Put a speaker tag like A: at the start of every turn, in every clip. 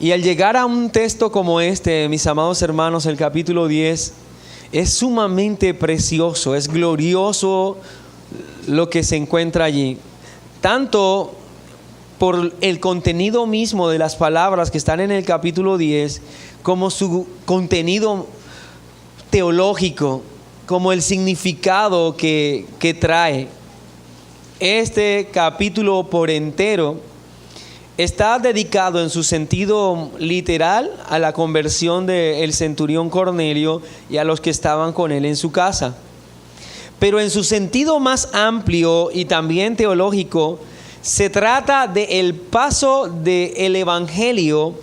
A: Y al llegar a un texto como este, mis amados hermanos, el capítulo 10, es sumamente precioso, es glorioso lo que se encuentra allí. Tanto por el contenido mismo de las palabras que están en el capítulo 10, como su contenido teológico, como el significado que trae. Este capítulo por entero está dedicado en su sentido literal a la conversión del centurión Cornelio y a los que estaban con él en su casa. Pero en su sentido más amplio y también teológico, se trata del paso del evangelio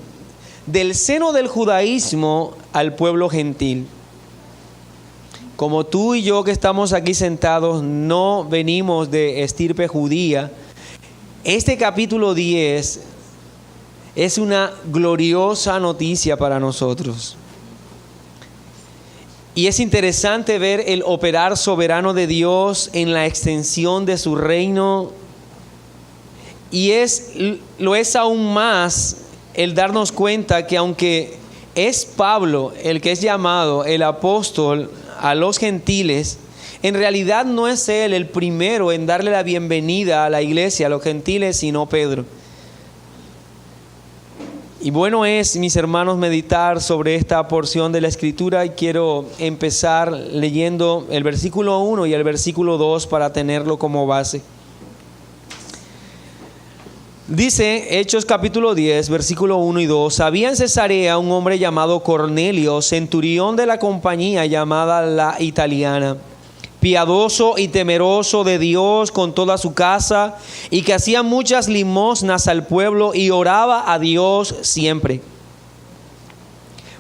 A: del seno del judaísmo al pueblo gentil. Como tú y yo que estamos aquí sentados no venimos de estirpe judía, este capítulo 10 es una gloriosa noticia para nosotros. Y es interesante ver el operar soberano de Dios en la extensión de su reino. Y lo es aún más el darnos cuenta que aunque es Pablo el que es llamado el apóstol a los gentiles, en realidad no es él el primero en darle la bienvenida a la iglesia, a los gentiles, sino Pedro. Y bueno es, mis hermanos, meditar sobre esta porción de la Escritura, y quiero empezar leyendo el versículo 1 y el versículo 2 para tenerlo como base. Dice Hechos capítulo 10, versículo 1 y 2: había en Cesarea un hombre llamado Cornelio, centurión de la compañía llamada la Italiana, piadoso y temeroso de Dios con toda su casa, y que hacía muchas limosnas al pueblo y oraba a Dios siempre.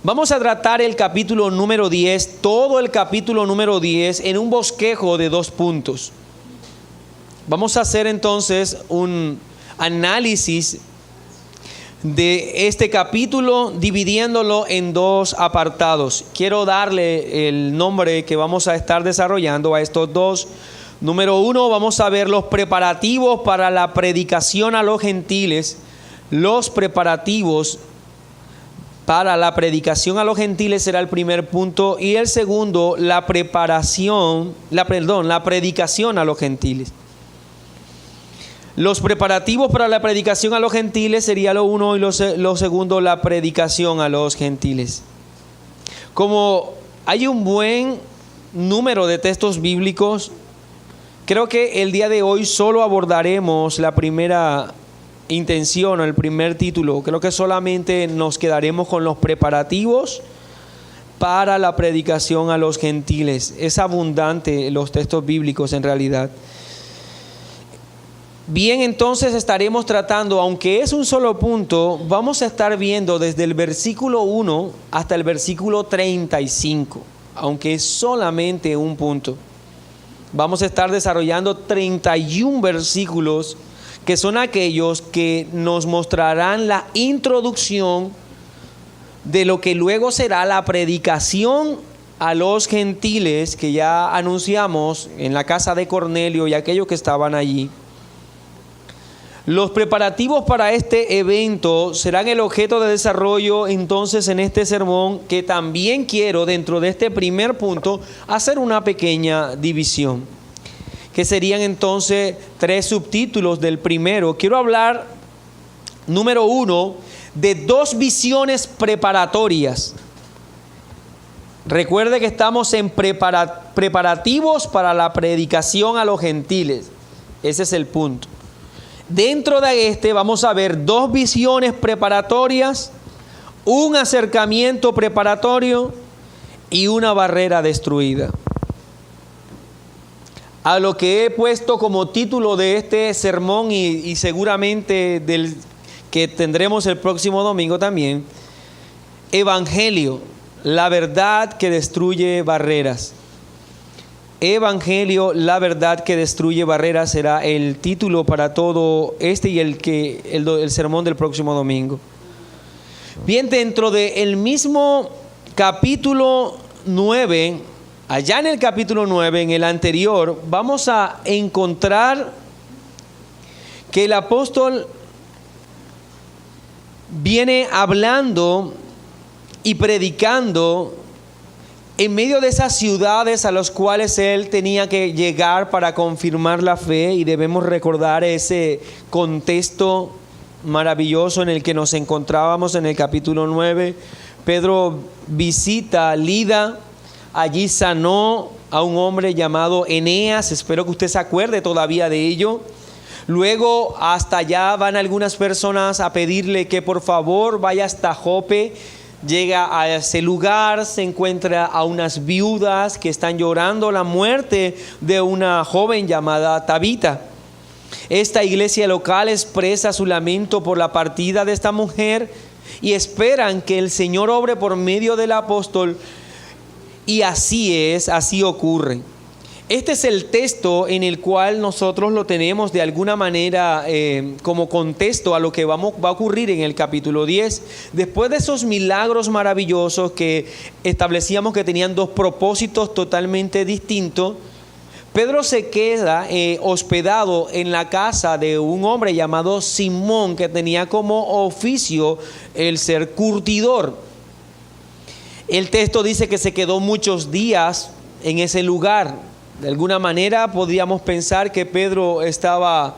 A: Vamos a tratar el capítulo número 10, todo el capítulo número 10, en un bosquejo de 2 puntos. Vamos a hacer entonces un análisis de este capítulo, dividiéndolo en 2 apartados. Quiero darle el nombre que vamos a estar desarrollando a estos 2. Número 1, vamos a ver los preparativos para la predicación a los gentiles. Los preparativos para la predicación a los gentiles será el primer punto. Y el segundo, la predicación a los gentiles. Los preparativos para la predicación a los gentiles sería lo 1, y lo segundo, la predicación a los gentiles. Como hay un buen número de textos bíblicos, creo que el día de hoy solo abordaremos la primera intención o el primer título. Creo que solamente nos quedaremos con los preparativos para la predicación a los gentiles. Es abundante los textos bíblicos en realidad. Bien, entonces estaremos tratando, aunque es un solo punto, vamos a estar viendo desde el versículo 1 hasta el versículo 35, aunque es solamente un punto. Vamos a estar desarrollando 31 versículos que son aquellos que nos mostrarán la introducción de lo que luego será la predicación a los gentiles que ya anunciamos en la casa de Cornelio y aquellos que estaban allí. Los preparativos para este evento serán el objeto de desarrollo entonces en este sermón, que también quiero dentro de este primer punto hacer una pequeña división, que serían entonces 3 subtítulos del primero. Quiero hablar, número 1, de 2 visiones preparatorias. Recuerde que estamos en preparativos para la predicación a los gentiles. Ese es el punto. Dentro de este vamos a ver 2 visiones preparatorias, un acercamiento preparatorio y una barrera destruida. A lo que he puesto como título de este sermón y seguramente del que tendremos el próximo domingo también: Evangelio, la verdad que destruye barreras. Evangelio, la verdad que destruye barreras será el título para todo este y el sermón del próximo domingo. Bien, dentro del mismo capítulo 9, allá en el capítulo 9, en el anterior, vamos a encontrar que el apóstol viene hablando y predicando en medio de esas ciudades a las cuales él tenía que llegar para confirmar la fe, y debemos recordar ese contexto maravilloso en el que nos encontrábamos en el capítulo 9. Pedro visita Lida, allí sanó a un hombre llamado Eneas, espero que usted se acuerde todavía de ello. Luego hasta allá van algunas personas a pedirle que por favor vaya hasta Jope. Llega a ese lugar, se encuentra a unas viudas que están llorando la muerte de una joven llamada Tabita. Esta iglesia local expresa su lamento por la partida de esta mujer y esperan que el Señor obre por medio del apóstol, y así es, así ocurre. Este es el texto en el cual nosotros lo tenemos de alguna manera como contexto a lo que va a ocurrir en el capítulo 10. Después de esos milagros maravillosos que establecíamos que tenían dos propósitos totalmente distintos, Pedro se queda hospedado en la casa de un hombre llamado Simón, que tenía como oficio el ser curtidor. El texto dice que se quedó muchos días en ese lugar. De alguna manera podríamos pensar que Pedro estaba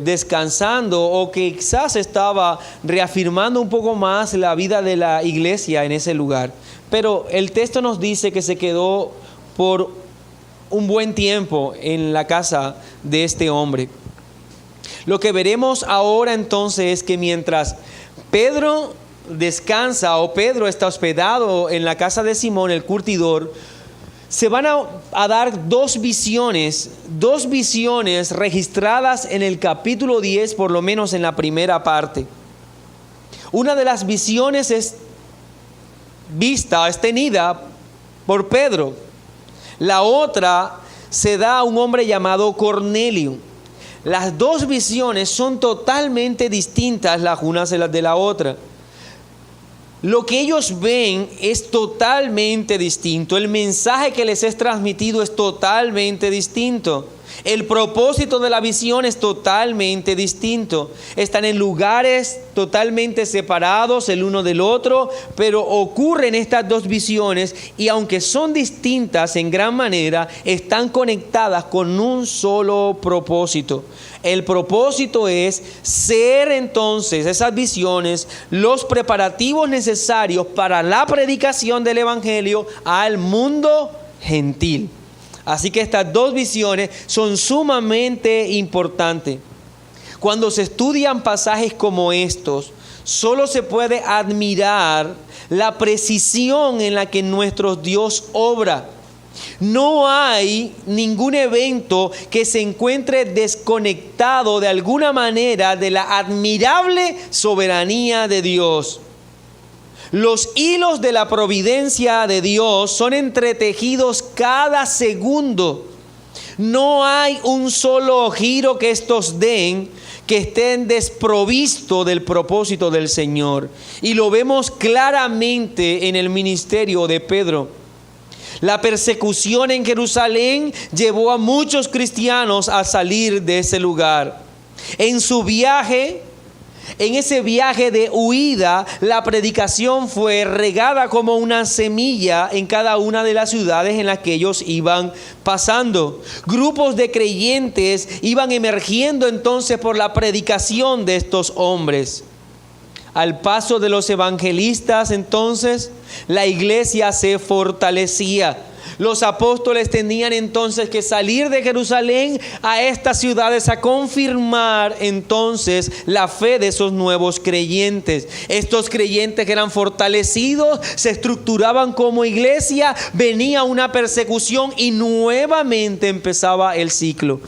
A: descansando, o que quizás estaba reafirmando un poco más la vida de la iglesia en ese lugar. Pero el texto nos dice que se quedó por un buen tiempo en la casa de este hombre. Lo que veremos ahora entonces es que mientras Pedro descansa, o Pedro está hospedado en la casa de Simón el curtidor, se van a dar dos visiones registradas en el capítulo 10, por lo menos en la primera parte. Una de las visiones es tenida por Pedro. La otra se da a un hombre llamado Cornelio. Las dos visiones son totalmente distintas las unas de la otra. Lo que ellos ven es totalmente distinto. El mensaje que les es transmitido es totalmente distinto. El propósito de la visión es totalmente distinto. Están en lugares totalmente separados el uno del otro, pero ocurren estas dos visiones, y aunque son distintas en gran manera, están conectadas con un solo propósito. El propósito es ser entonces esas visiones los preparativos necesarios para la predicación del evangelio al mundo gentil. Así que estas dos visiones son sumamente importantes. Cuando se estudian pasajes como estos, solo se puede admirar la precisión en la que nuestro Dios obra. No hay ningún evento que se encuentre desconectado de alguna manera de la admirable soberanía de Dios. Los hilos de la providencia de Dios son entretejidos cada segundo. No hay un solo giro que estos den que estén desprovisto del propósito del Señor. Y lo vemos claramente en el ministerio de Pedro. La persecución en Jerusalén llevó a muchos cristianos a salir de ese lugar. En ese viaje de huida, la predicación fue regada como una semilla en cada una de las ciudades en las que ellos iban pasando. Grupos de creyentes iban emergiendo entonces por la predicación de estos hombres. Al paso de los evangelistas, entonces, la iglesia se fortalecía. Los apóstoles tenían entonces que salir de Jerusalén a estas ciudades a confirmar entonces la fe de esos nuevos creyentes. Estos creyentes que eran fortalecidos, se estructuraban como iglesia, venía una persecución y nuevamente empezaba el ciclo.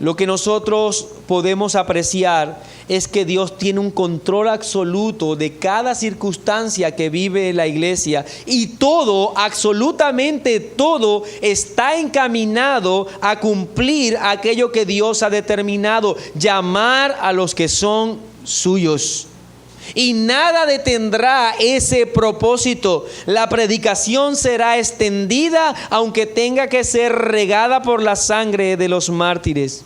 A: Lo que nosotros podemos apreciar es que Dios tiene un control absoluto de cada circunstancia que vive la iglesia, y todo, absolutamente todo, está encaminado a cumplir aquello que Dios ha determinado: llamar a los que son suyos. Y nada detendrá ese propósito. La predicación será extendida, aunque tenga que ser regada por la sangre de los mártires.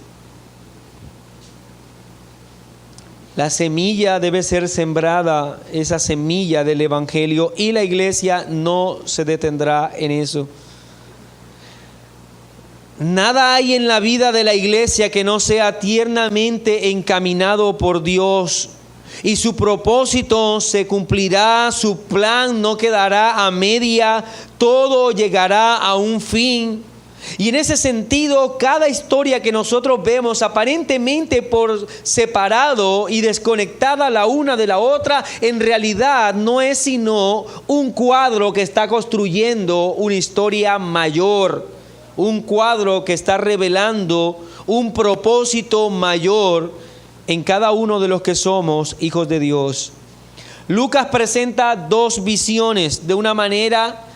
A: La semilla debe ser sembrada, esa semilla del Evangelio, y la iglesia no se detendrá en eso. Nada hay en la vida de la iglesia que no sea tiernamente encaminado por Dios, y su propósito se cumplirá, su plan no quedará a media, todo llegará a un fin. Y en ese sentido, cada historia que nosotros vemos aparentemente por separado y desconectada la una de la otra, en realidad no es sino un cuadro que está construyendo una historia mayor, un cuadro que está revelando un propósito mayor en cada uno de los que somos hijos de Dios. Lucas presenta dos visiones de una manera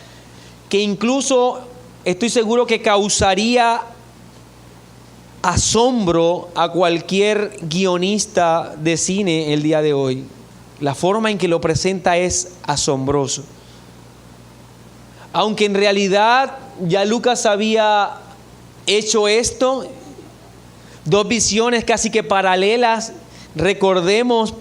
A: que incluso estoy seguro que causaría asombro a cualquier guionista de cine el día de hoy. La forma en que lo presenta es asombroso. Aunque en realidad ya Lucas había hecho esto, dos visiones casi que paralelas. Recordemos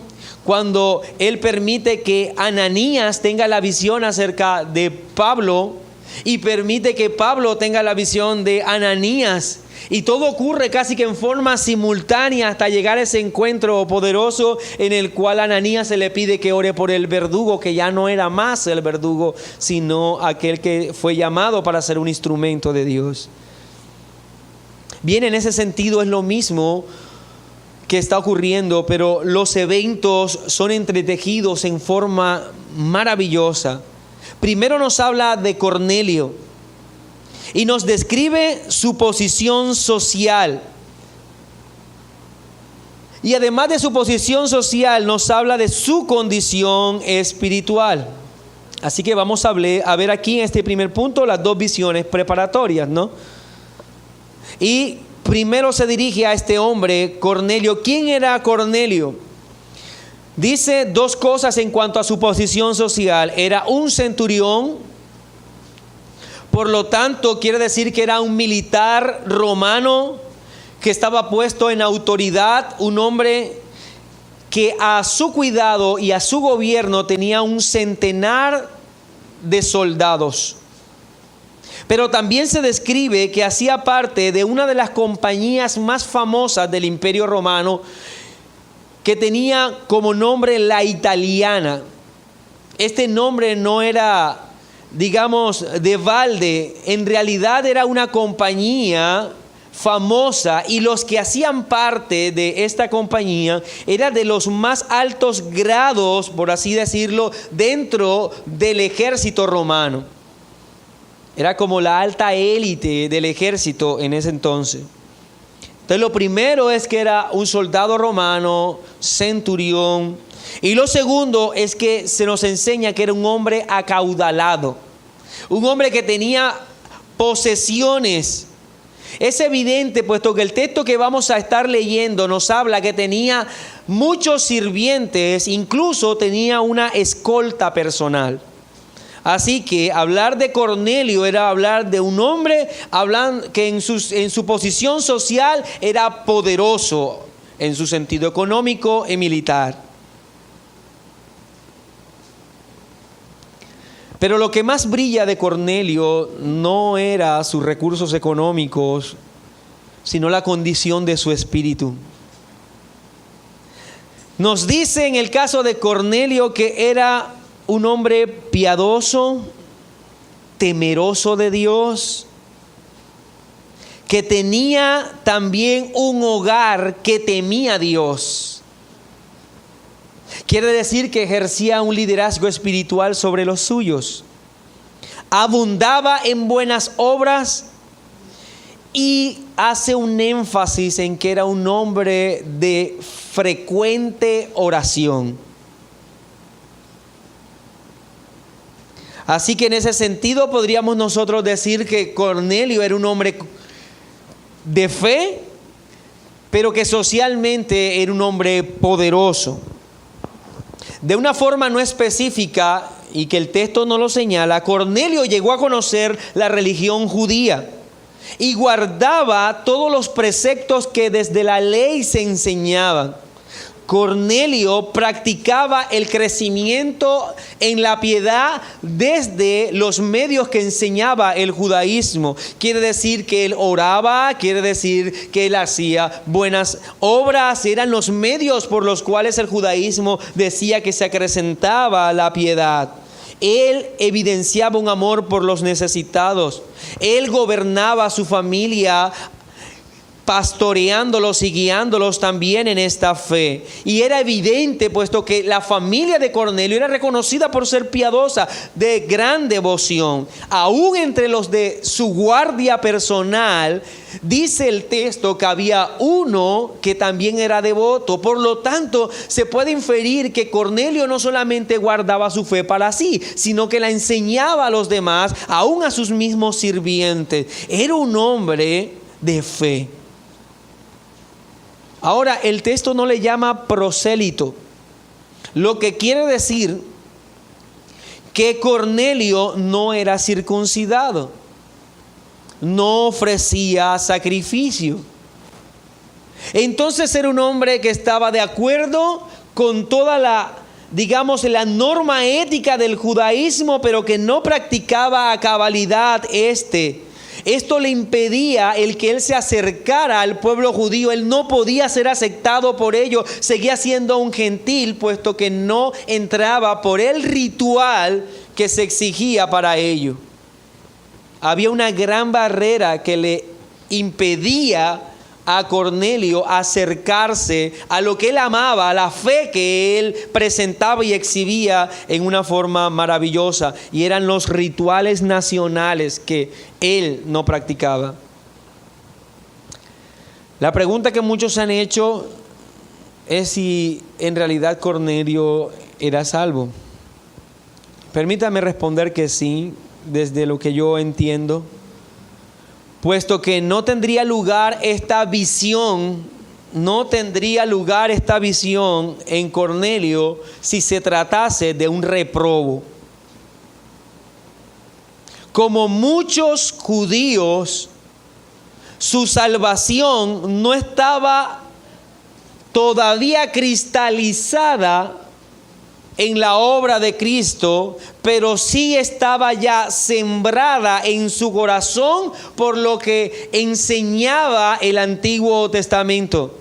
A: cuando él permite que Ananías tenga la visión acerca de Pablo, y permite que Pablo tenga la visión de Ananías. Y todo ocurre casi que en forma simultánea hasta llegar a ese encuentro poderoso en el cual a Ananías se le pide que ore por el verdugo, que ya no era más el verdugo, sino aquel que fue llamado para ser un instrumento de Dios. Bien, en ese sentido es lo mismo que está ocurriendo, pero los eventos son entretejidos en forma maravillosa. Primero nos habla de Cornelio y nos describe su posición social. Y además de su posición social, nos habla de su condición espiritual. Así que vamos a ver aquí en este primer punto las dos visiones preparatorias, ¿no? Y primero se dirige a este hombre, Cornelio. ¿Quién era Cornelio? Dice dos cosas en cuanto a su posición social. Era un centurión, por lo tanto quiere decir que era un militar romano que estaba puesto en autoridad, un hombre que a su cuidado y a su gobierno tenía un centenar de soldados. Pero también se describe que hacía parte de una de las compañías más famosas del Imperio Romano, que tenía como nombre la Italiana. Este nombre no era, digamos, de balde. En realidad era una compañía famosa, y los que hacían parte de esta compañía eran de los más altos grados, por así decirlo, dentro del ejército romano. Era como la alta élite del ejército en ese entonces. Entonces lo primero es que era un soldado romano, centurión. Y lo segundo es que se nos enseña que era un hombre acaudalado. Un hombre que tenía posesiones. Es evidente, puesto que el texto que vamos a estar leyendo nos habla que tenía muchos sirvientes, incluso tenía una escolta personal. Así que hablar de Cornelio era hablar de un hombre que en su posición social era poderoso en su sentido económico y militar. Pero lo que más brilla de Cornelio no era sus recursos económicos, sino la condición de su espíritu. Nos dice en el caso de Cornelio que era un hombre piadoso, temeroso de Dios, que tenía también un hogar que temía a Dios. Quiere decir que ejercía un liderazgo espiritual sobre los suyos. Abundaba en buenas obras y hace un énfasis en que era un hombre de frecuente oración. Así que en ese sentido podríamos nosotros decir que Cornelio era un hombre de fe, pero que socialmente era un hombre poderoso. De una forma no específica, y que el texto no lo señala, Cornelio llegó a conocer la religión judía y guardaba todos los preceptos que desde la ley se enseñaban. Cornelio practicaba el crecimiento en la piedad desde los medios que enseñaba el judaísmo. Quiere decir que él oraba, quiere decir que él hacía buenas obras. Eran los medios por los cuales el judaísmo decía que se acrecentaba la piedad. Él evidenciaba un amor por los necesitados. Él gobernaba a su familia, pastoreándolos y guiándolos también en esta fe. Y era evidente, puesto que la familia de Cornelio era reconocida por ser piadosa, de gran devoción. Aún entre los de su guardia personal, dice el texto que había uno que también era devoto. Por lo tanto, se puede inferir que Cornelio no solamente guardaba su fe para sí, sino que la enseñaba a los demás, aún a sus mismos sirvientes. Era un hombre de fe. Ahora, el texto no le llama prosélito, lo que quiere decir que Cornelio no era circuncidado, no ofrecía sacrificio. Entonces era un hombre que estaba de acuerdo con toda la norma ética del judaísmo, pero que no practicaba a cabalidad Esto le impedía el que él se acercara al pueblo judío. Él no podía ser aceptado por ello. Seguía siendo un gentil, puesto que no entraba por el ritual que se exigía para ello. Había una gran barrera que le impedía a Cornelio acercarse a lo que él amaba, a la fe que él presentaba y exhibía en una forma maravillosa. Y eran los rituales nacionales que él no practicaba. La pregunta que muchos han hecho es si en realidad Cornelio era salvo. Permítame responder que sí, desde lo que yo entiendo. Puesto que no tendría lugar esta visión en Cornelio si se tratase de un reprobo. Como muchos judíos, su salvación no estaba todavía cristalizada en la obra de Cristo, pero sí estaba ya sembrada en su corazón por lo que enseñaba el Antiguo Testamento.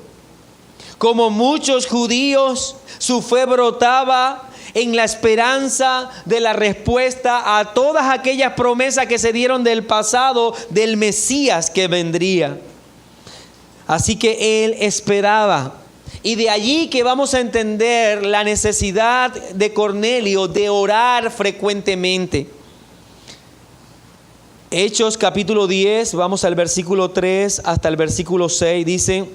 A: Como muchos judíos, su fe brotaba en la esperanza de la respuesta a todas aquellas promesas que se dieron del pasado del Mesías que vendría. Así que él esperaba. Y de allí que vamos a entender la necesidad de Cornelio de orar frecuentemente. Hechos capítulo 10, vamos al versículo 3 hasta el versículo 6, dice: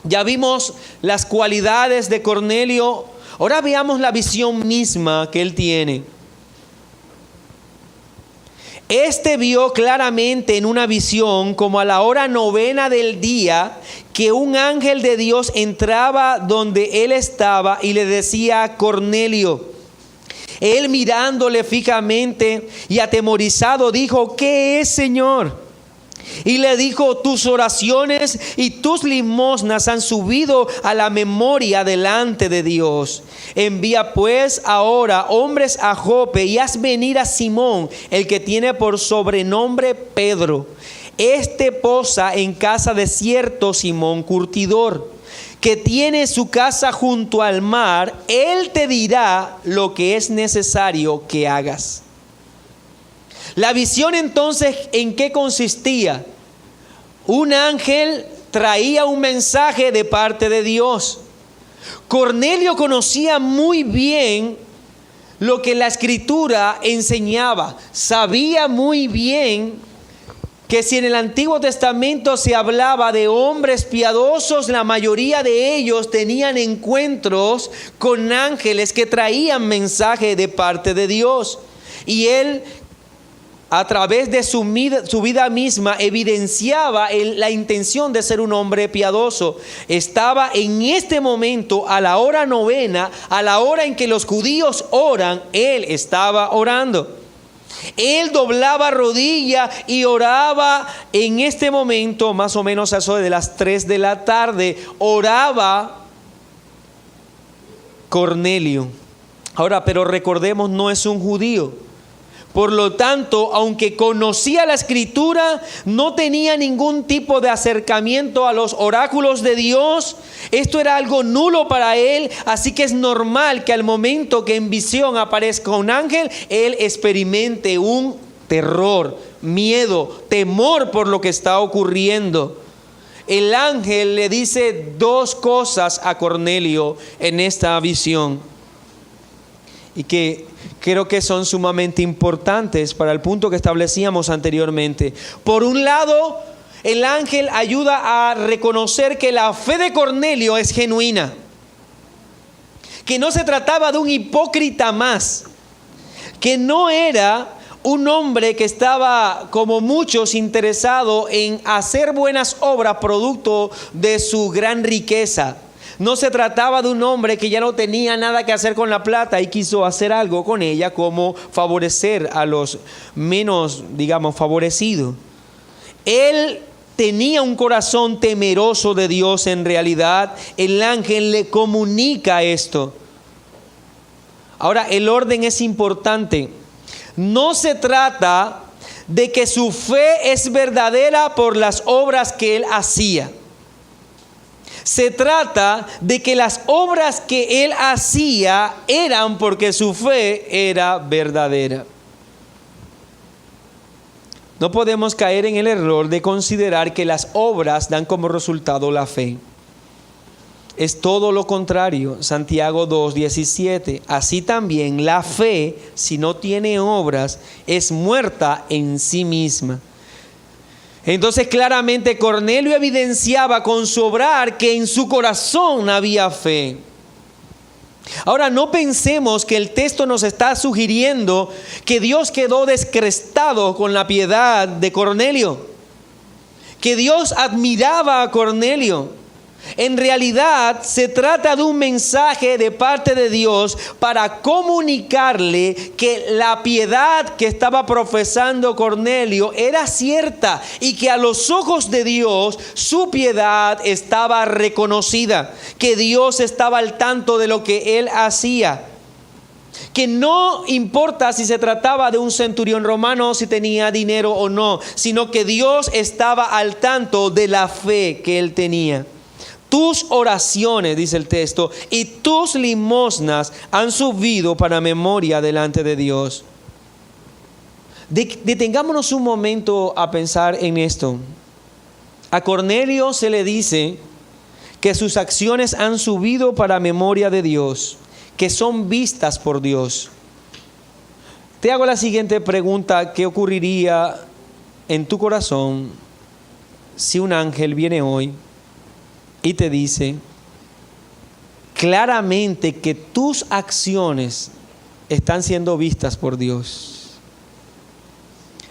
A: ya vimos las cualidades de Cornelio, ahora veamos la visión misma que él tiene. Este vio claramente en una visión, como a la hora 9 del día, que un ángel de Dios entraba donde él estaba y le decía: Cornelio. Él, mirándole fijamente y atemorizado, dijo: ¿qué es, Señor? Y le dijo: tus oraciones y tus limosnas han subido a la memoria delante de Dios. Envía pues ahora hombres a Jope y haz venir a Simón, el que tiene por sobrenombre Pedro. Este posa en casa de cierto Simón curtidor, que tiene su casa junto al mar. Él te dirá lo que es necesario que hagas. La visión entonces, ¿en qué consistía? Un ángel traía un mensaje de parte de Dios. Cornelio conocía muy bien lo que la Escritura enseñaba. Sabía muy bien que si en el Antiguo Testamento se hablaba de hombres piadosos, la mayoría de ellos tenían encuentros con ángeles que traían mensaje de parte de Dios. Y él, a través de su vida misma, evidenciaba la intención de ser un hombre piadoso. Estaba en este momento, a la hora 9, a la hora en que los judíos oran, él estaba orando. Él doblaba rodilla y oraba en este momento, más o menos a eso de las 3 de la tarde, oraba Cornelio. Ahora, pero recordemos, no es un judío. Por lo tanto, aunque conocía la Escritura, no tenía ningún tipo de acercamiento a los oráculos de Dios. Esto era algo nulo para él, así que es normal que al momento que en visión aparezca un ángel, él experimente un terror, miedo, temor por lo que está ocurriendo. El ángel le dice dos cosas a Cornelio en esta visión, y que creo que son sumamente importantes para el punto que establecíamos anteriormente. Por un lado, el ángel ayuda a reconocer que la fe de Cornelio es genuina, que no se trataba de un hipócrita más, que no era un hombre que estaba, como muchos, interesado en hacer buenas obras producto de su gran riqueza. No se trataba de un hombre que ya no tenía nada que hacer con la plata y quiso hacer algo con ella, como favorecer a los menos, digamos, favorecidos. Él tenía un corazón temeroso de Dios. En realidad, el ángel le comunica esto. Ahora, el orden es importante. No se trata de que su fe es verdadera por las obras que él hacía. Se trata de que las obras que él hacía eran porque su fe era verdadera. No podemos caer en el error de considerar que las obras dan como resultado la fe. Es todo lo contrario. Santiago 2:17. Así también la fe, si no tiene obras, es muerta en sí misma. Entonces claramente Cornelio evidenciaba con su obrar que en su corazón había fe. Ahora, no pensemos que el texto nos está sugiriendo que Dios quedó descrestado con la piedad de Cornelio, que Dios admiraba a Cornelio. En realidad se trata de un mensaje de parte de Dios para comunicarle que la piedad que estaba profesando Cornelio era cierta y que a los ojos de Dios su piedad estaba reconocida, que Dios estaba al tanto de lo que él hacía. Que no importa si se trataba de un centurión romano, si tenía dinero o no, sino que Dios estaba al tanto de la fe que él tenía. Tus oraciones, dice el texto, y tus limosnas han subido para memoria delante de Dios. Detengámonos un momento a pensar en esto. A Cornelio se le dice que sus acciones han subido para memoria de Dios, que son vistas por Dios. Te hago la siguiente pregunta: ¿qué ocurriría en tu corazón si un ángel viene hoy y te dice claramente que tus acciones están siendo vistas por Dios?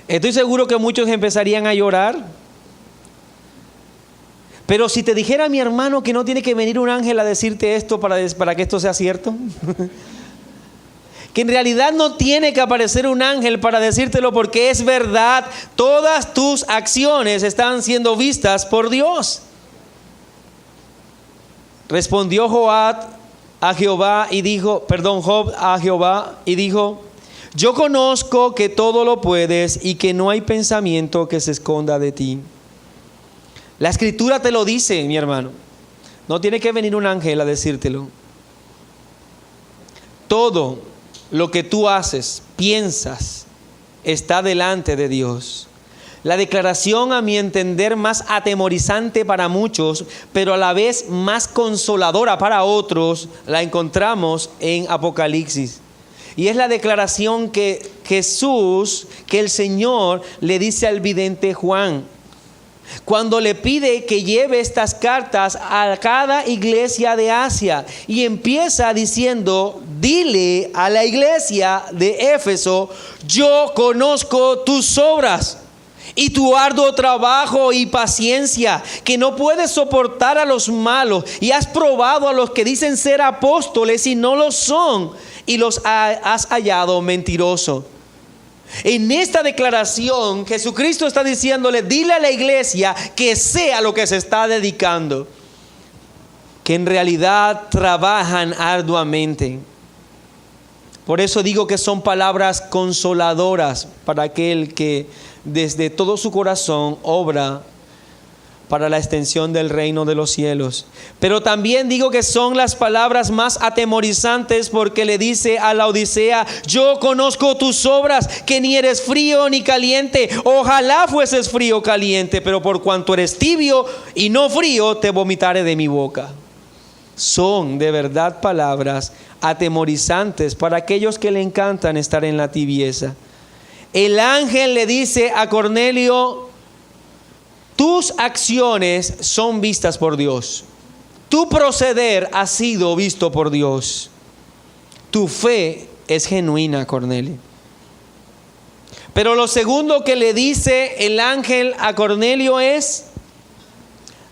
A: Estoy seguro que muchos empezarían a llorar. Pero si te dijera mi hermano que no tiene que venir un ángel a decirte esto para que esto sea cierto, que en realidad no tiene que aparecer un ángel para decírtelo porque es verdad, todas tus acciones están siendo vistas por Dios. Respondió Job a Jehová y dijo, yo conozco que todo lo puedes y que no hay pensamiento que se esconda de ti. La Escritura te lo dice, mi hermano. No tiene que venir un ángel a decírtelo. Todo lo que tú haces, piensas, está delante de Dios. La declaración, a mi entender, más atemorizante para muchos, pero a la vez más consoladora para otros, la encontramos en Apocalipsis. Y es la declaración que el Señor le dice al vidente Juan, cuando le pide que lleve estas cartas a cada iglesia de Asia, y empieza diciendo, dile a la iglesia de Éfeso, yo conozco tus obras y tu arduo trabajo y paciencia, que no puedes soportar a los malos, y has probado a los que dicen ser apóstoles y no lo son, y los has hallado mentirosos. En esta declaración, Jesucristo está diciéndole, dile a la iglesia que sea lo que se está dedicando. que en realidad trabajan arduamente. Por eso digo que son palabras consoladoras para aquel que desde todo su corazón obra para la extensión del reino de los cielos. Pero también digo que son las palabras más atemorizantes, porque le dice a la Odisea: yo conozco tus obras, que ni eres frío ni caliente. Ojalá fueses frío o caliente, pero por cuanto eres tibio y no frío, te vomitaré de mi boca. Son de verdad palabras atemorizantes para aquellos que le encantan estar en la tibieza. El ángel le dice a Cornelio: tus acciones son vistas por Dios. Tu proceder ha sido visto por Dios. Tu fe es genuina, Cornelio. Pero lo segundo que le dice el ángel a Cornelio es: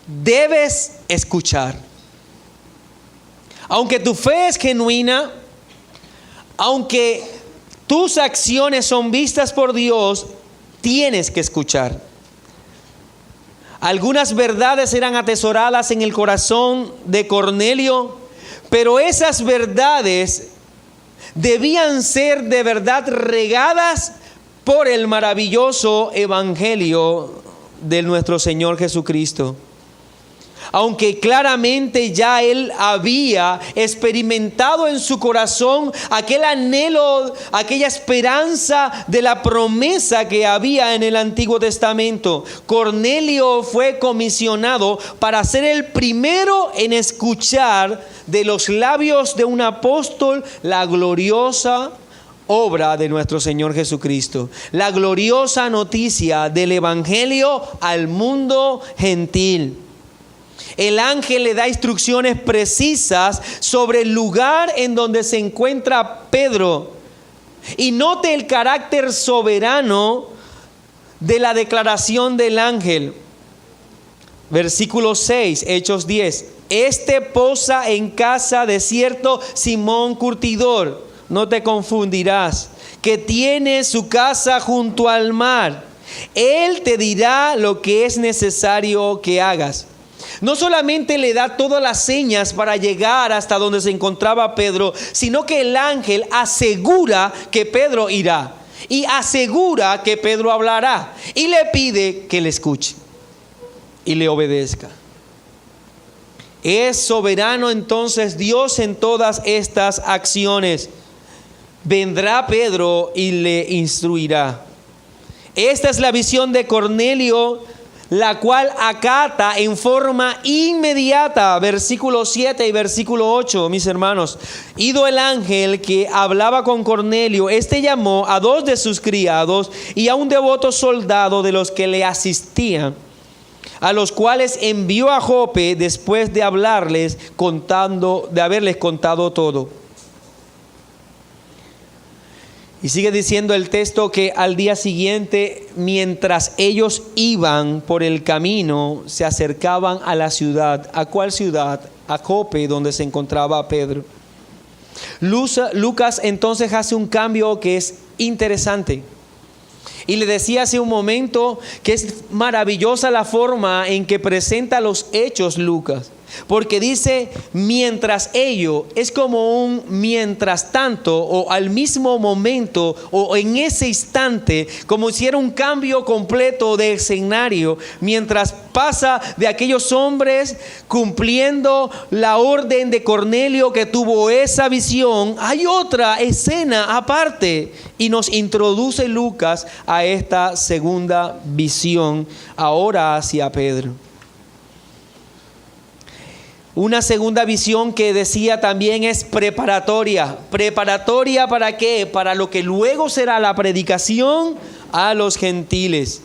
A: debes escuchar. Aunque tu fe es genuina, aunque tus acciones son vistas por Dios, tienes que escuchar. Algunas verdades eran atesoradas en el corazón de Cornelio, pero esas verdades debían ser de verdad regadas por el maravilloso evangelio de nuestro Señor Jesucristo. Aunque claramente ya él había experimentado en su corazón aquel anhelo, aquella esperanza de la promesa que había en el Antiguo Testamento, Cornelio fue comisionado para ser el primero en escuchar de los labios de un apóstol la gloriosa obra de nuestro Señor Jesucristo, la gloriosa noticia del evangelio al mundo gentil. El ángel le da instrucciones precisas sobre el lugar en donde se encuentra Pedro. Y note el carácter soberano de la declaración del ángel. Versículo 6, Hechos 10. Este posa en casa de cierto Simón curtidor, no te confundirás, que tiene su casa junto al mar. Él te dirá lo que es necesario que hagas. No solamente le da todas las señas para llegar hasta donde se encontraba Pedro, sino que el ángel asegura que Pedro irá y asegura que Pedro hablará y le pide que le escuche y le obedezca. Es soberano entonces Dios en todas estas acciones. Vendrá Pedro y le instruirá. Esta es la visión de Cornelio, la cual acata en forma inmediata. Versículo 7 y versículo 8, mis hermanos. Ido el ángel que hablaba con Cornelio, este llamó a 2 de sus criados y a un devoto soldado de los que le asistían, a los cuales envió a Jope después de haberles contado todo. Y sigue diciendo el texto que al día siguiente, mientras ellos iban por el camino, se acercaban a la ciudad. ¿A cuál ciudad? A Jope, donde se encontraba Pedro. Lucas entonces hace un cambio que es interesante. Y le decía hace un momento que es maravillosa la forma en que presenta los hechos Lucas. Porque dice mientras ello, es como un mientras tanto o al mismo momento o en ese instante, como si era un cambio completo de escenario, mientras pasa de aquellos hombres cumpliendo la orden de Cornelio que tuvo esa visión, hay otra escena aparte y nos introduce Lucas a esta segunda visión ahora hacia Pedro. Una segunda visión que decía también es preparatoria. ¿Preparatoria para qué? Para lo que luego será la predicación a los gentiles.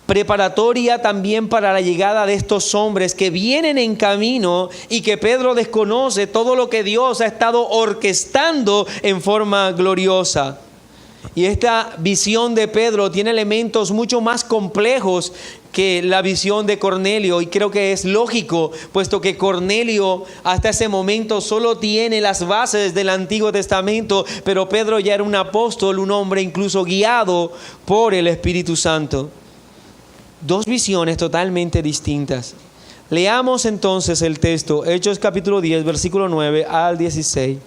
A: Preparatoria también para la llegada de estos hombres que vienen en camino y que Pedro desconoce todo lo que Dios ha estado orquestando en forma gloriosa. Y esta visión de Pedro tiene elementos mucho más complejos que la visión de Cornelio, y creo que es lógico, puesto que Cornelio hasta ese momento solo tiene las bases del Antiguo Testamento, pero Pedro ya era un apóstol, un hombre incluso guiado por el Espíritu Santo. Dos visiones totalmente distintas. Leamos entonces el texto, Hechos capítulo 10, versículo 9 al 16.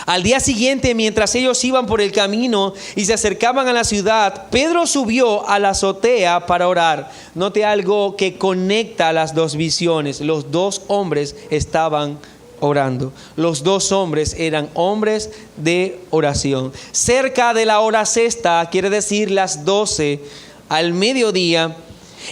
A: Al día siguiente, mientras ellos iban por el camino y se acercaban a la ciudad, Pedro subió a la azotea para orar. Note algo que conecta las dos visiones. Los dos hombres estaban orando. Los dos hombres eran hombres de oración. Cerca de la hora sexta, quiere decir las 12 al mediodía,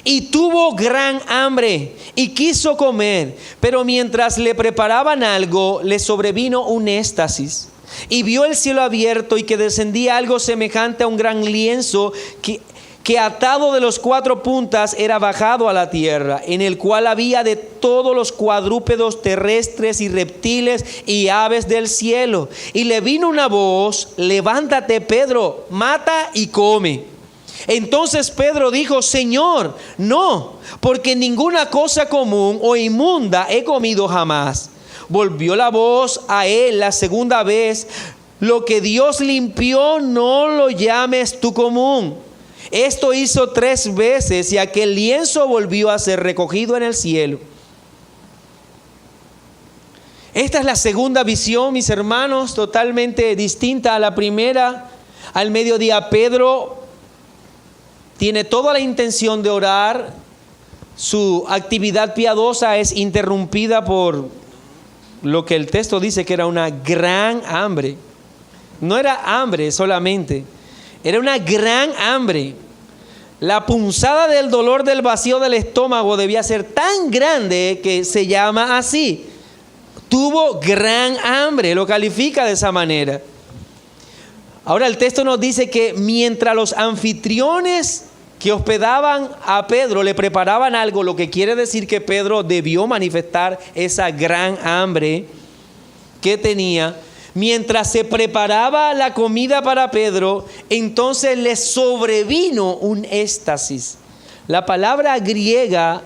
A: y tuvo gran hambre y quiso comer, pero mientras le preparaban algo, le sobrevino un éxtasis y vio el cielo abierto y que descendía algo semejante a un gran lienzo que atado de los 4 puntas era bajado a la tierra, en el cual había de todos los cuadrúpedos terrestres y reptiles y aves del cielo. Y le vino una voz: levántate, Pedro, mata y come. Entonces Pedro dijo: Señor, no, porque ninguna cosa común o inmunda he comido jamás. Volvió la voz a él la segunda vez: lo que Dios limpió, no lo llames tú común. Esto hizo 3 veces y aquel lienzo volvió a ser recogido en el cielo. Esta es la segunda visión, mis hermanos, totalmente distinta a la primera. Al mediodía Pedro tiene toda la intención de orar. Su actividad piadosa es interrumpida por lo que el texto dice que era una gran hambre. No era hambre solamente, era una gran hambre. La punzada del dolor del vacío del estómago debía ser tan grande que se llama así. Tuvo gran hambre, lo califica de esa manera. Ahora el texto nos dice que mientras los anfitriones que hospedaban a Pedro le preparaban algo, lo que quiere decir que Pedro debió manifestar esa gran hambre que tenía. Mientras se preparaba la comida para Pedro, entonces le sobrevino un éxtasis. La palabra griega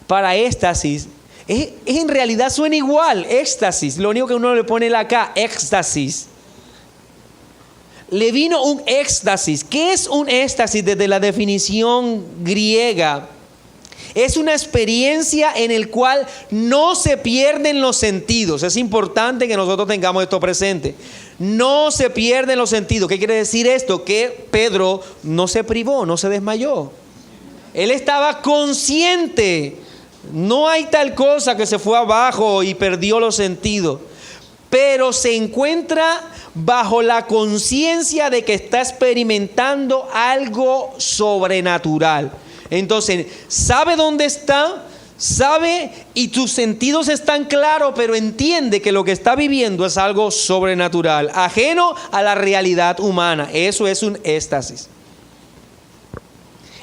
A: para éxtasis en realidad suena igual, éxtasis. Lo único que uno le pone la K, éxtasis. Le vino un éxtasis. ¿Qué es un éxtasis desde la definición griega? Es una experiencia en la cual no se pierden los sentidos. Es importante que nosotros tengamos esto presente. No se pierden los sentidos. ¿Qué quiere decir esto? Que Pedro no se privó, no se desmayó. Él estaba consciente. No hay tal cosa que se fue abajo y perdió los sentidos. Pero se encuentra bajo la conciencia de que está experimentando algo sobrenatural. Entonces, sabe dónde está, sabe y tus sentidos están claros, pero entiende que lo que está viviendo es algo sobrenatural, ajeno a la realidad humana. Eso es un éxtasis.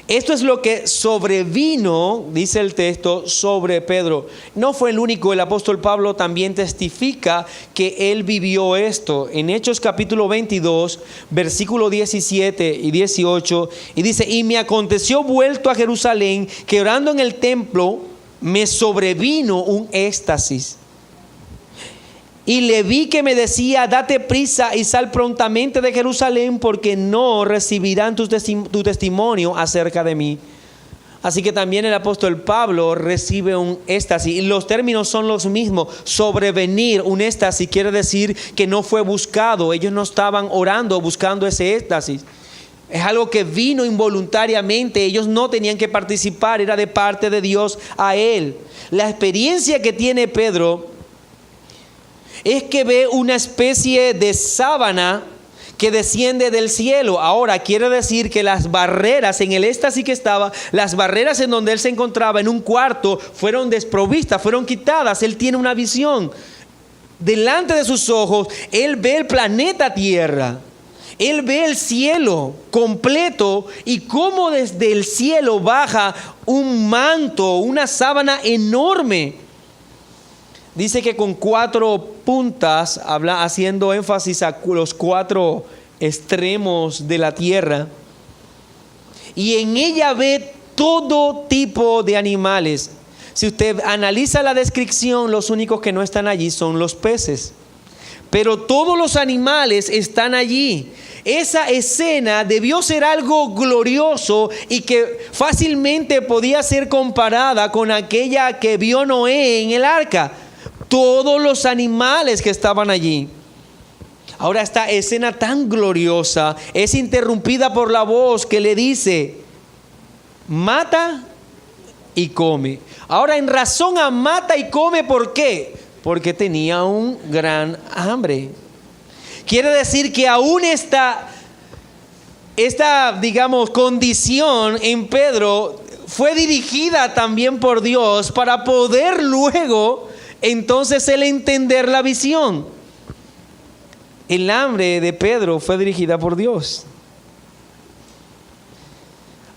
A: Esto es lo que sobrevino, dice el texto, sobre Pedro. No fue el único, el apóstol Pablo también testifica que él vivió esto. En Hechos capítulo 22, versículo 17 y 18, y dice: y me aconteció vuelto a Jerusalén, que orando en el templo me sobrevino un éxtasis. Y le vi que me decía: date prisa y sal prontamente de Jerusalén, porque no recibirán tu testimonio acerca de mí. Así que también el apóstol Pablo recibe un éxtasis. Y los términos son los mismos. Sobrevenir, un éxtasis, quiere decir que no fue buscado. Ellos no estaban orando, buscando ese éxtasis. Es algo que vino involuntariamente. Ellos no tenían que participar. Era de parte de Dios a él. La experiencia que tiene Pedro es que ve una especie de sábana que desciende del cielo. Ahora quiere decir que las barreras, en el éxtasis que estaba, las barreras en donde él se encontraba en un cuarto fueron desprovistas, fueron quitadas. Él tiene una visión. Delante de sus ojos, él ve el planeta Tierra. Él ve el cielo completo y cómo desde el cielo baja un manto, una sábana enorme. Dice que con 4 puntas, haciendo énfasis a los 4 extremos de la tierra. Y en ella ve todo tipo de animales. Si usted analiza la descripción, los únicos que no están allí son los peces. Pero todos los animales están allí. Esa escena debió ser algo glorioso y que fácilmente podía ser comparada con aquella que vio Noé en el arca. Todos los animales que estaban allí. Ahora esta escena tan gloriosa es interrumpida por la voz que le dice: mata y come. Ahora, en razón a mata y come, ¿por qué? Porque tenía un gran hambre. Quiere decir que aún esta, digamos, condición en Pedro fue dirigida también por Dios para poder luego entonces él entender la visión. El hambre de Pedro fue dirigida por Dios.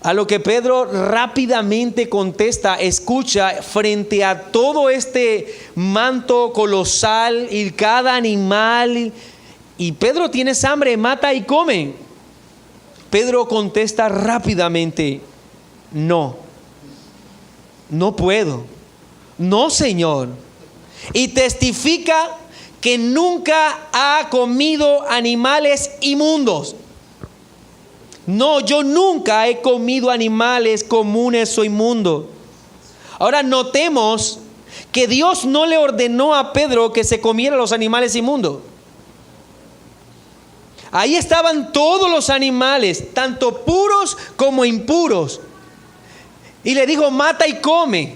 A: A lo que Pedro rápidamente contesta, escucha, frente a todo este manto colosal y cada animal, y Pedro tiene hambre, mata y come. Pedro contesta rápidamente: no puedo, no, Señor. Y testifica que nunca ha comido animales inmundos. No, yo nunca he comido animales comunes o inmundos. Ahora notemos que Dios no le ordenó a Pedro que se comiera los animales inmundos. Ahí estaban todos los animales, tanto puros como impuros. Y le dijo: mata y come.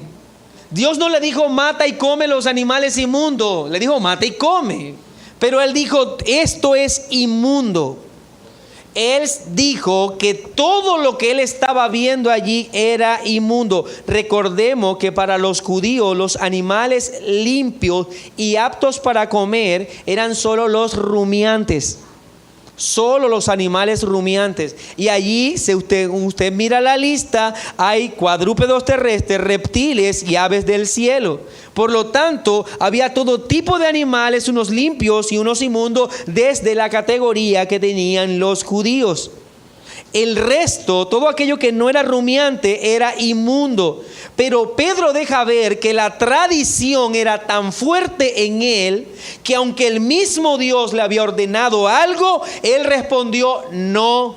A: Dios no le dijo: mata y come los animales inmundos. Le dijo: mata y come. Pero él dijo: esto es inmundo. Él dijo que todo lo que él estaba viendo allí era inmundo. Recordemos que para los judíos los animales limpios y aptos para comer eran solo los rumiantes. Solo los animales rumiantes. Y allí, si usted mira la lista, hay cuadrúpedos terrestres, reptiles y aves del cielo. Por lo tanto, había todo tipo de animales, unos limpios y unos inmundos, desde la categoría que tenían los judíos. El resto, todo aquello que no era rumiante, era inmundo. Pero Pedro deja ver que la tradición era tan fuerte en él que aunque el mismo Dios le había ordenado algo, él respondió: no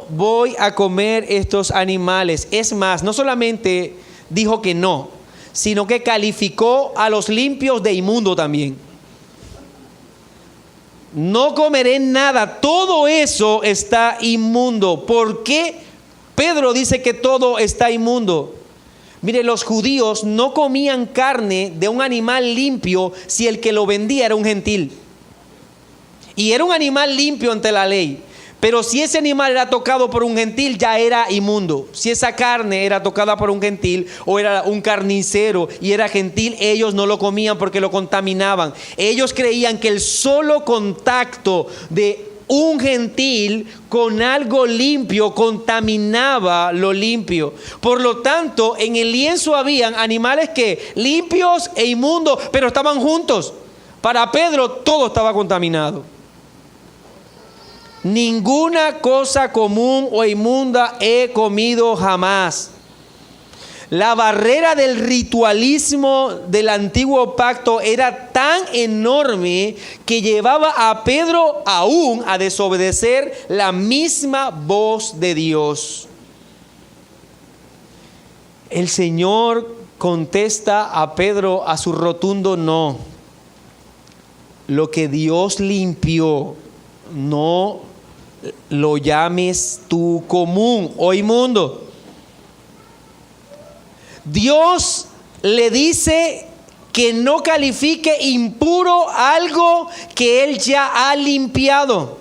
A: voy a comer estos animales. Es más, no solamente dijo que no, sino que calificó a los limpios de inmundo también. No comeré nada, todo eso está inmundo. ¿Por qué Pedro dice que todo está inmundo? Mire, los judíos no comían carne de un animal limpio si el que lo vendía era un gentil. Y era un animal limpio ante la ley. Pero si ese animal era tocado por un gentil, ya era inmundo. Si esa carne era tocada por un gentil o era un carnicero y era gentil, ellos no lo comían porque lo contaminaban. Ellos creían que el solo contacto de un gentil con algo limpio contaminaba lo limpio. Por lo tanto, en el lienzo habían animales que limpios e inmundos, pero estaban juntos. Para Pedro todo estaba contaminado. Ninguna cosa común o inmunda he comido jamás. La barrera del ritualismo del antiguo pacto era tan enorme que llevaba a Pedro aún a desobedecer la misma voz de Dios. El Señor contesta a Pedro a su rotundo no. Lo que Dios limpió, no lo llames tú común o inmundo. Dios le dice que no califique impuro algo que él ya ha limpiado.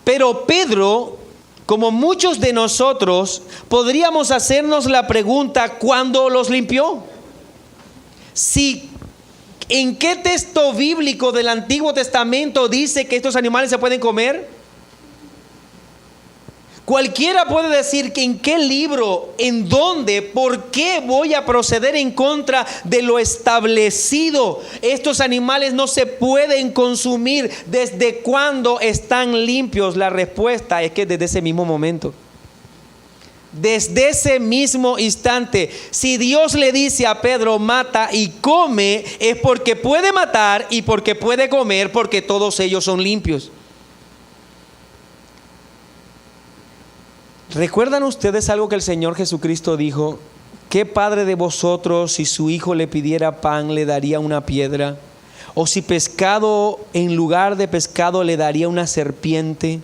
A: Pero Pedro, como muchos de nosotros, podríamos hacernos la pregunta: ¿cuándo los limpió? ¿En qué texto bíblico del Antiguo Testamento dice que estos animales se pueden comer? Cualquiera puede decir que en qué libro, en dónde, por qué voy a proceder en contra de lo establecido. Estos animales no se pueden consumir. ¿Desde cuándo están limpios? La respuesta es que desde ese mismo momento. Desde ese mismo instante, si Dios le dice a Pedro, mata y come, es porque puede matar y porque puede comer, porque todos ellos son limpios. ¿Recuerdan ustedes algo que el Señor Jesucristo dijo? ¿Qué padre de vosotros, si su hijo le pidiera pan, le daría una piedra? ¿O si pescado, en lugar de pescado, le daría una serpiente?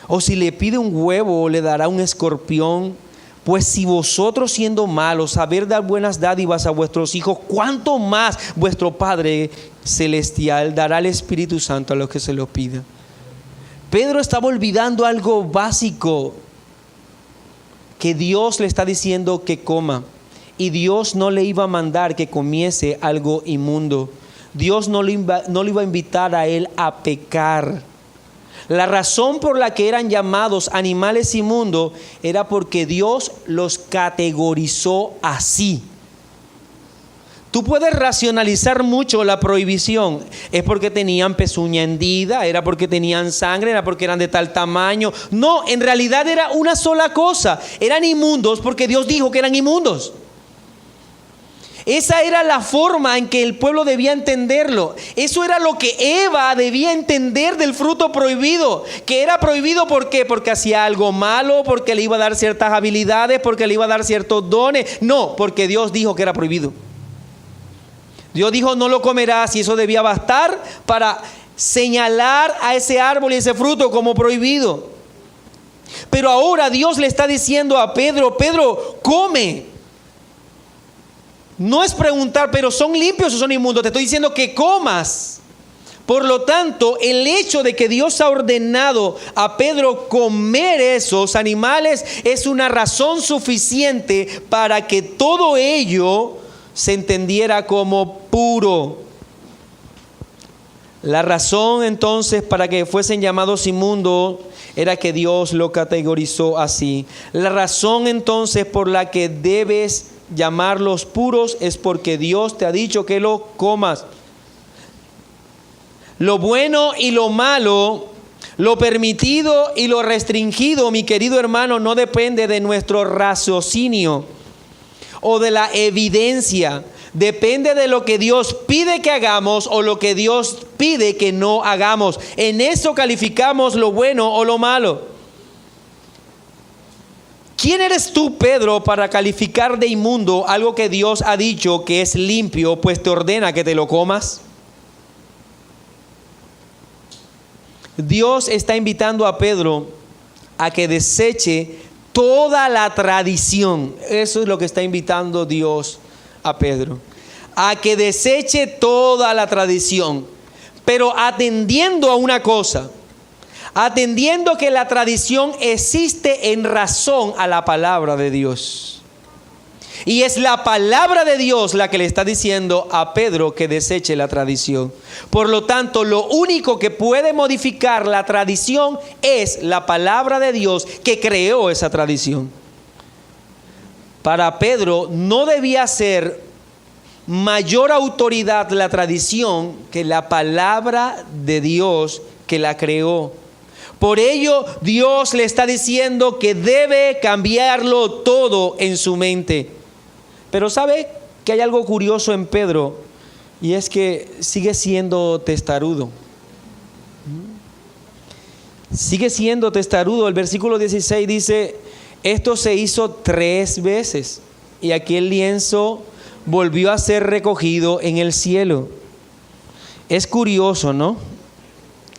A: ¿O si le pide un huevo, le dará un escorpión? Pues si vosotros, siendo malos, sabéis dar buenas dádivas a vuestros hijos, ¿cuánto más vuestro Padre Celestial dará el Espíritu Santo a los que se lo pidan? Pedro estaba olvidando algo básico, que Dios le está diciendo que coma. Y Dios no le iba a mandar que comiese algo inmundo. Dios no le iba a invitar a él a pecar. La razón por la que eran llamados animales inmundos era porque Dios los categorizó así. Tú puedes racionalizar mucho la prohibición. Es porque tenían pezuña hendida, era porque tenían sangre, era porque eran de tal tamaño. No, en realidad era una sola cosa. Eran inmundos porque Dios dijo que eran inmundos. Esa era la forma en que el pueblo debía entenderlo. Eso era lo que Eva debía entender del fruto prohibido. Que era prohibido, ¿por qué? Porque hacía algo malo, porque le iba a dar ciertas habilidades, porque le iba a dar ciertos dones. No, porque Dios dijo que era prohibido. Dios dijo, no lo comerás, y eso debía bastar para señalar a ese árbol y ese fruto como prohibido. Pero ahora Dios le está diciendo a Pedro, Pedro, come. No es preguntar, pero ¿son limpios o son inmundos? Te estoy diciendo que comas. Por lo tanto, el hecho de que Dios ha ordenado a Pedro comer esos animales es una razón suficiente para que todo ello se entendiera como puro. La razón entonces para que fuesen llamados inmundos era que Dios lo categorizó así. La razón entonces por la que debes llamarlos puros es porque Dios te ha dicho que lo comas. Lo bueno y lo malo, lo permitido y lo restringido, mi querido hermano, no depende de nuestro raciocinio o de la evidencia. Depende de lo que Dios pide que hagamos o lo que Dios pide que no hagamos. En eso calificamos lo bueno o lo malo. ¿Quién eres tú, Pedro, para calificar de inmundo algo que Dios ha dicho que es limpio, pues te ordena que te lo comas? Dios está invitando a Pedro a que deseche toda la tradición. Eso es lo que está invitando Dios a Pedro. A que deseche toda la tradición. Pero atendiendo a una cosa. Atendiendo que la tradición existe en razón a la palabra de Dios. Y es la palabra de Dios la que le está diciendo a Pedro que deseche la tradición. Por lo tanto, lo único que puede modificar la tradición es la palabra de Dios que creó esa tradición. Para Pedro no debía ser mayor autoridad la tradición que la palabra de Dios que la creó. Por ello, Dios le está diciendo que debe cambiarlo todo en su mente. Pero ¿sabe que hay algo curioso en Pedro? Y es que sigue siendo testarudo. Sigue siendo testarudo. El versículo 16 dice, esto se hizo 3 veces y aquel lienzo volvió a ser recogido en el cielo. Es curioso, ¿no?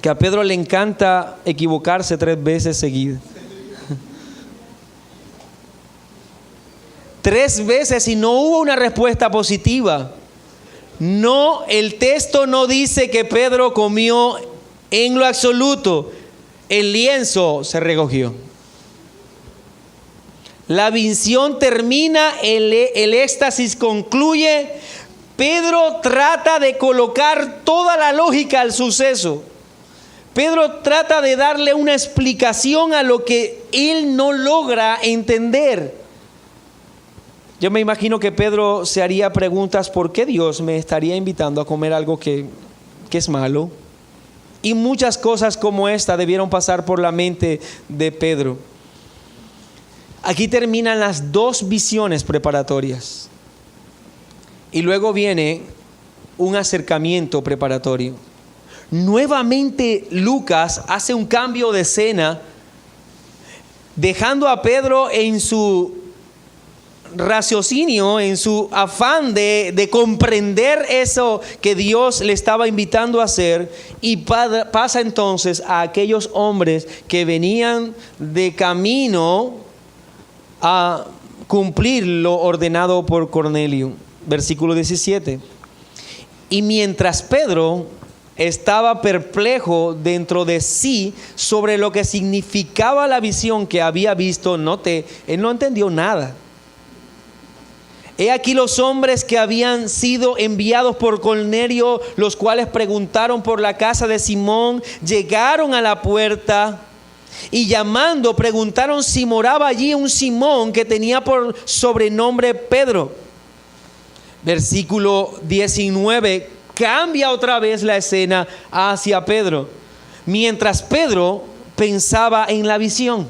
A: Que a Pedro le encanta equivocarse 3 veces seguidas. 3 veces y no hubo una respuesta positiva. No, el texto no dice que Pedro comió en lo absoluto. El lienzo se recogió. La visión termina, el éxtasis concluye. Pedro trata de colocar toda la lógica al suceso. Pedro trata de darle una explicación a lo que él no logra entender. Yo me imagino que Pedro se haría preguntas: ¿por qué Dios me estaría invitando a comer algo que es malo? Y muchas cosas como esta debieron pasar por la mente de Pedro. Aquí terminan las dos visiones preparatorias. Y luego viene un acercamiento preparatorio. Nuevamente Lucas hace un cambio de escena, dejando a Pedro en su raciocinio, en su afán de comprender eso que Dios le estaba invitando a hacer, y pasa entonces a aquellos hombres que venían de camino a cumplir lo ordenado por Cornelio. Versículo 17. Y mientras Pedro estaba perplejo dentro de sí sobre lo que significaba la visión que había visto, él no entendió nada. He aquí los hombres que habían sido enviados por Cornelio, los cuales preguntaron por la casa de Simón, llegaron a la puerta y llamando preguntaron si moraba allí un Simón que tenía por sobrenombre Pedro. Versículo 19, cambia otra vez la escena hacia Pedro, mientras Pedro pensaba en la visión.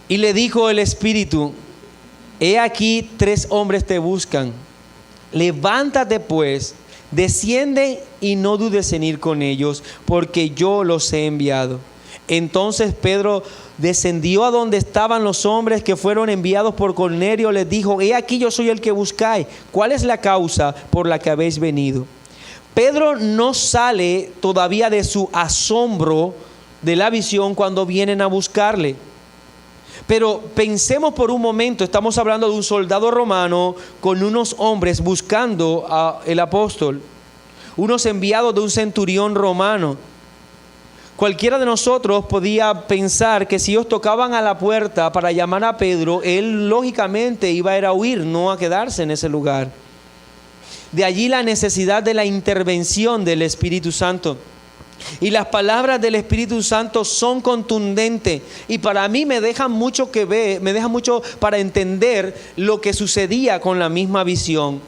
A: Y le dijo el Espíritu: he aquí 3 hombres te buscan. Levántate pues, desciende y no dudes en ir con ellos, porque yo los he enviado. Entonces Pedro descendió a donde estaban los hombres que fueron enviados por Cornelio. Les dijo: he aquí yo soy el que buscáis. ¿Cuál es la causa por la que habéis venido? Pedro no sale todavía de su asombro de la visión cuando vienen a buscarle. Pero pensemos por un momento, estamos hablando de un soldado romano con unos hombres buscando al apóstol, unos enviados de un centurión romano. Cualquiera de nosotros podía pensar que si ellos tocaban a la puerta para llamar a Pedro, él lógicamente iba a ir a huir, no a quedarse en ese lugar. De allí la necesidad de la intervención del Espíritu Santo. Y las palabras del Espíritu Santo son contundentes, y para mí me dejan mucho que ver, me dejan mucho para entender lo que sucedía con la misma visión.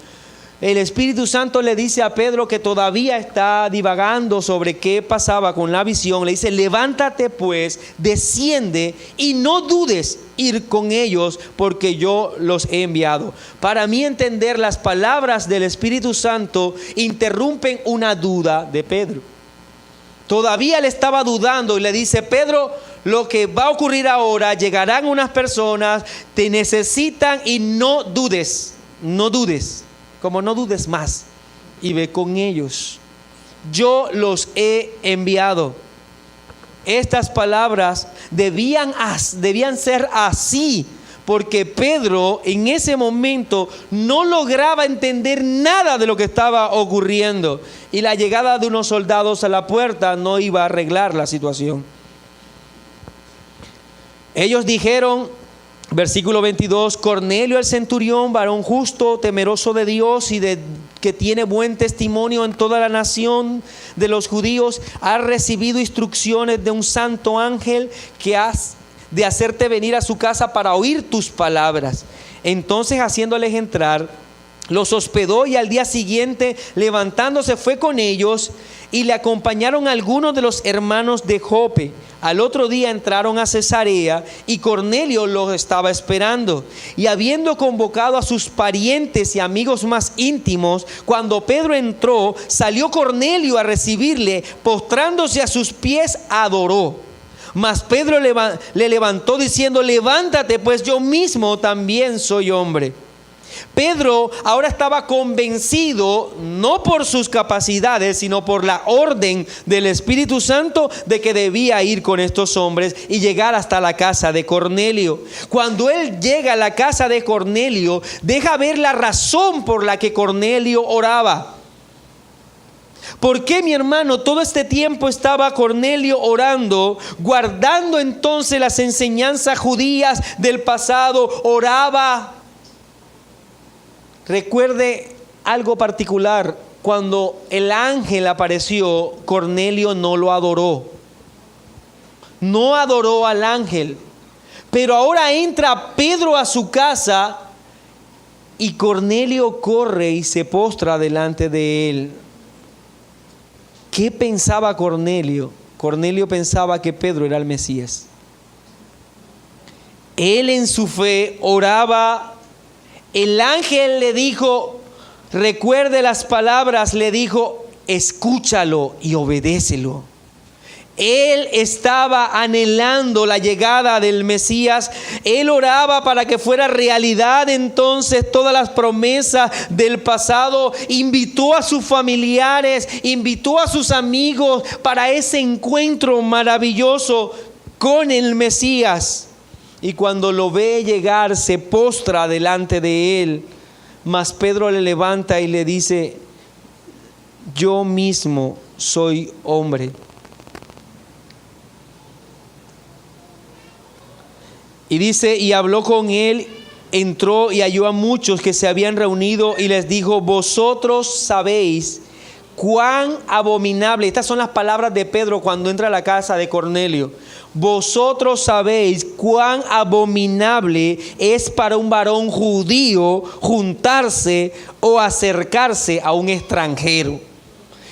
A: El Espíritu Santo le dice a Pedro, que todavía está divagando sobre qué pasaba con la visión, le dice: levántate pues, desciende y no dudes ir con ellos, porque yo los he enviado. Para mí entender, las palabras del Espíritu Santo interrumpen una duda de Pedro. Todavía le estaba dudando y le dice: Pedro, lo que va a ocurrir ahora, llegarán unas personas, te necesitan y no dudes, como no dudes más, y ve con ellos. Yo los he enviado. Estas palabras debían ser así, porque Pedro en ese momento no lograba entender nada de lo que estaba ocurriendo, y la llegada de unos soldados a la puerta no iba a arreglar la situación. Ellos dijeron, versículo 22, Cornelio el centurión, varón justo, temeroso de Dios y que tiene buen testimonio en toda la nación de los judíos, ha recibido instrucciones de un santo ángel de hacerte venir a su casa para oír tus palabras. Entonces, haciéndoles entrar, los hospedó, y al día siguiente, levantándose, fue con ellos, y le acompañaron algunos de los hermanos de Jope. Al otro día entraron a Cesarea, y Cornelio los estaba esperando. Y habiendo convocado a sus parientes y amigos más íntimos, cuando Pedro entró, salió Cornelio a recibirle, postrándose a sus pies, adoró. Mas Pedro le levantó diciendo: levántate, pues yo mismo también soy hombre. Pedro ahora estaba convencido, no por sus capacidades, sino por la orden del Espíritu Santo, de que debía ir con estos hombres y llegar hasta la casa de Cornelio. Cuando él llega a la casa de Cornelio, deja ver la razón por la que Cornelio oraba. ¿Por qué, mi hermano, todo este tiempo estaba Cornelio orando, guardando entonces las enseñanzas judías del pasado? Oraba. Recuerde algo particular: cuando el ángel apareció, Cornelio no lo adoró. No adoró al ángel. Pero ahora entra Pedro a su casa y Cornelio corre y se postra delante de él. ¿Qué pensaba Cornelio? Cornelio pensaba que Pedro era el Mesías. Él en su fe oraba. El ángel le dijo, recuerde las palabras, le dijo, escúchalo y obedécelo. Él estaba anhelando la llegada del Mesías. Él oraba para que fuera realidad entonces todas las promesas del pasado. Invitó a sus familiares, invitó a sus amigos para ese encuentro maravilloso con el Mesías. Y cuando lo ve llegar, se postra delante de él. Mas Pedro le levanta y le dice, yo mismo soy hombre. Y dice, y habló con él, entró y halló a muchos que se habían reunido y les dijo, vosotros sabéis cuán abominable. Estas son las palabras de Pedro cuando entra a la casa de Cornelio. Vosotros sabéis cuán abominable es para un varón judío juntarse o acercarse a un extranjero.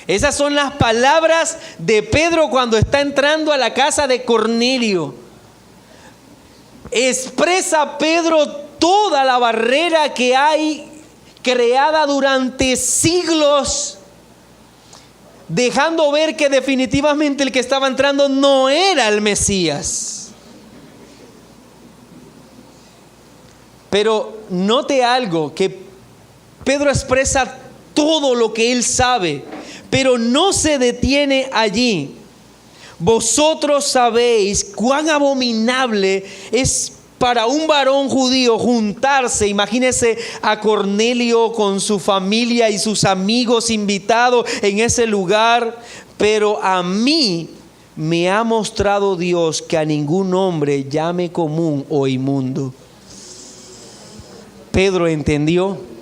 A: Esas son las palabras de Pedro cuando está entrando a la casa de Cornelio. Expresa Pedro toda la barrera que hay creada durante siglos, dejando ver que definitivamente el que estaba entrando no era el Mesías. Pero note algo, que Pedro expresa todo lo que él sabe, pero no se detiene allí. Vosotros sabéis cuán abominable es para un varón judío juntarse. Imagínese a Cornelio con su familia y sus amigos invitados en ese lugar. Pero a mí me ha mostrado Dios que a ningún hombre llame común o inmundo. Pedro entendió.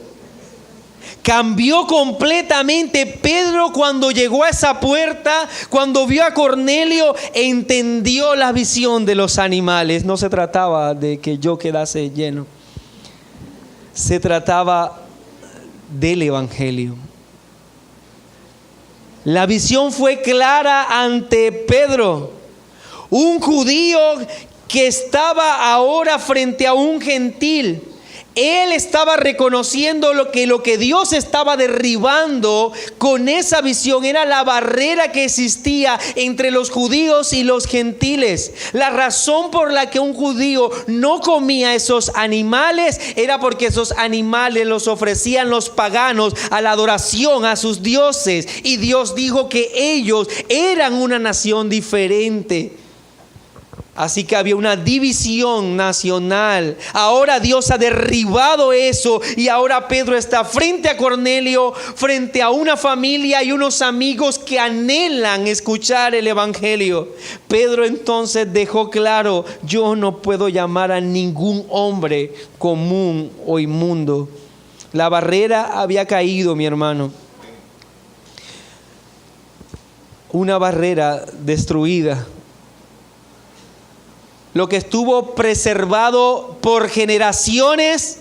A: Cambió completamente Pedro cuando llegó a esa puerta, cuando vio a Cornelio, entendió la visión de los animales. No se trataba de que yo quedase lleno, se trataba del Evangelio. La visión fue clara ante Pedro. Un judío que estaba ahora frente a un gentil. Él estaba reconociendo lo que Dios estaba derribando con esa visión. Era la barrera que existía entre los judíos y los gentiles. La razón por la que un judío no comía esos animales era porque esos animales los ofrecían los paganos a la adoración a sus dioses. Y Dios dijo que ellos eran una nación diferente. Así que había una división nacional. Ahora Dios ha derribado eso y ahora Pedro está frente a Cornelio, frente a una familia y unos amigos que anhelan escuchar el Evangelio. Pedro entonces dejó claro, yo no puedo llamar a ningún hombre común o inmundo. La barrera había caído, mi hermano. Una barrera destruida. Lo que estuvo preservado por generaciones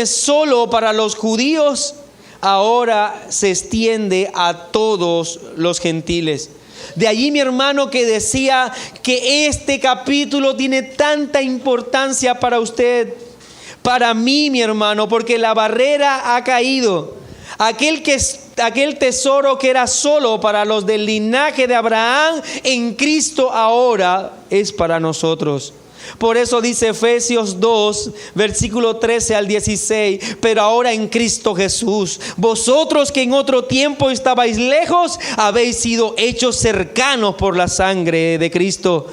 A: solo para los judíos, ahora se extiende a todos los gentiles. De allí, mi hermano, que decía que este capítulo tiene tanta importancia para usted, para mí, mi hermano, porque la barrera ha caído. Aquel tesoro que era solo para los del linaje de Abraham, en Cristo ahora es para nosotros. Por eso dice Efesios 2, versículo 13 al 16, pero ahora en Cristo Jesús, vosotros que en otro tiempo estabais lejos, habéis sido hechos cercanos por la sangre de Cristo.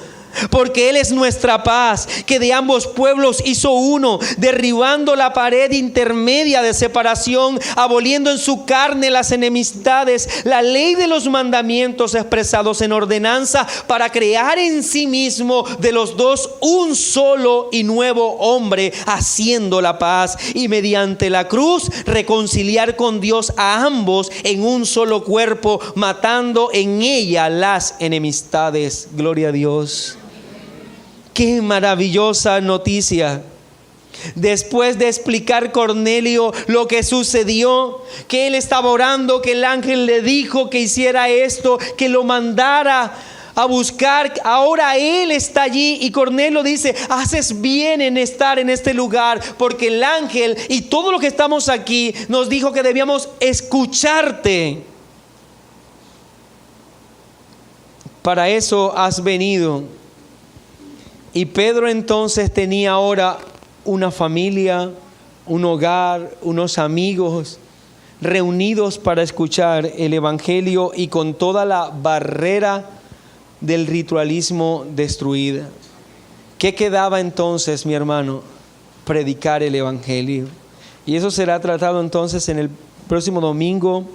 A: Porque Él es nuestra paz, que de ambos pueblos hizo uno, derribando la pared intermedia de separación, aboliendo en su carne las enemistades, la ley de los mandamientos expresados en ordenanza, para crear en sí mismo de los dos un solo y nuevo hombre, haciendo la paz, y mediante la cruz reconciliar con Dios a ambos en un solo cuerpo, matando en ella las enemistades. Gloria a Dios. Qué maravillosa noticia. Después de explicar Cornelio lo que sucedió, que él estaba orando, que el ángel le dijo que hiciera esto, que lo mandara a buscar. Ahora Él está allí y Cornelio dice: haces bien en estar en este lugar, porque el ángel y todo lo que estamos aquí nos dijo que debíamos escucharte. Para eso has venido. Y Pedro entonces tenía ahora una familia, un hogar, unos amigos reunidos para escuchar el evangelio, y con toda la barrera del ritualismo destruida. ¿Qué quedaba entonces, mi hermano? Predicar el evangelio. Y eso será tratado entonces en el próximo domingo